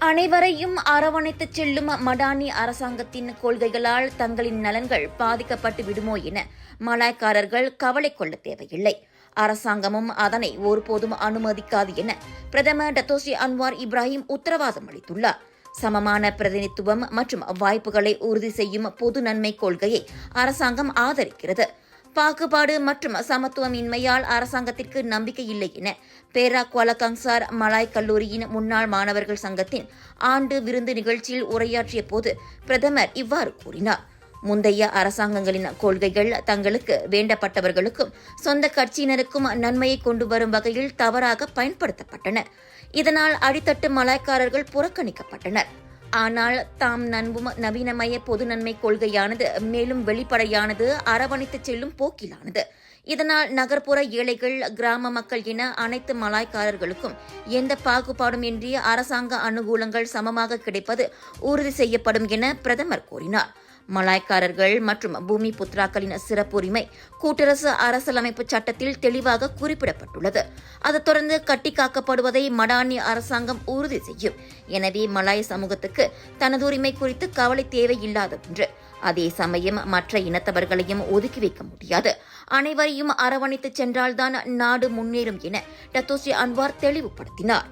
அனைவரையும் அரவணைத்துச் செல்லும் மடானி அரசாங்கத்தின் கொள்கைகளால் தங்களின் நலன்கள் பாதிக்கப்பட்டு விடுமோ என மலாய்க்காரர்கள் கவலை கொள்ள தேவையில்லை. அரசாங்கமும் அதனை ஒருபோதும் அனுமதிக்காது என பிரதமர் டத்தோஸ்ரீ அன்வார் இப்ராஹிம் உத்தரவாதம் அளித்துள்ளார். சமமான பிரதிநிதித்துவம் மற்றும் வாய்ப்புகளை உறுதி செய்யும் பொது நன்மை கொள்கையை அரசாங்கம் ஆதரிக்கிறது. பாகுபாடு மற்றும் சமத்துவமின்மையால் அரசாங்கத்திற்கு நம்பிக்கை இல்லை என பேரா குவாலகங்சார் மலாய் கல்லூரியின் முன்னாள் மாணவர்கள் சங்கத்தின் ஆண்டு விருந்து நிகழ்ச்சியில் உரையாற்றிய போது பிரதமர் இவ்வாறு கூறினார். முந்தைய அரசாங்கங்களின் கொள்கைகள் தங்களுக்கு வேண்டப்பட்டவர்களுக்கும் சொந்த கட்சியினருக்கும் நன்மையை கொண்டு வரும் வகையில் தவறாக பயன்படுத்தப்பட்டன. இதனால் அடித்தட்டு மலாய்க்காரர்கள் புறக்கணிக்கப்பட்டனர். ஆனால் தாம் நம்பும் நவீனமய பொது நன்மை கொள்கையானது மேலும் வெளிப்படையானது, அரவணைத்துச் செல்லும் போக்கிலானது. இதனால் நகர்ப்புற ஏழைகள், கிராம மக்கள் என அனைத்து மலாய்க்காரர்களுக்கும் எந்த பாகுபாடும் இன்றி அரசாங்க அனுகூலங்கள் சமமாக கிடைப்பது உறுதி செய்யப்படும் என பிரதமர் கூறினார். மலாய்க்காரர்கள் மற்றும் பூமி புத்ராக்களின் சிறப்புரிமை கூட்டரசு அரசியலமைப்பு சட்டத்தில் தெளிவாக குறிப்பிடப்பட்டுள்ளது. அது தொடர்ந்து கட்டிக்காக்கப்படுவதை மடானி அரசாங்கம் உறுதி செய்யும். எனவே மலாய் சமூகத்துக்கு தனது உரிமை குறித்து கவலை தேவையில்லாத ஒன்று. அதே சமயம் மற்ற இனத்தவர்களையும் ஒதுக்கி வைக்க முடியாது. அனைவரையும் அரவணைத்து சென்றால்தான் நாடு முன்னேறும் என டத்தோஸ்ரீ அன்வார் தெளிவுபடுத்தினார்.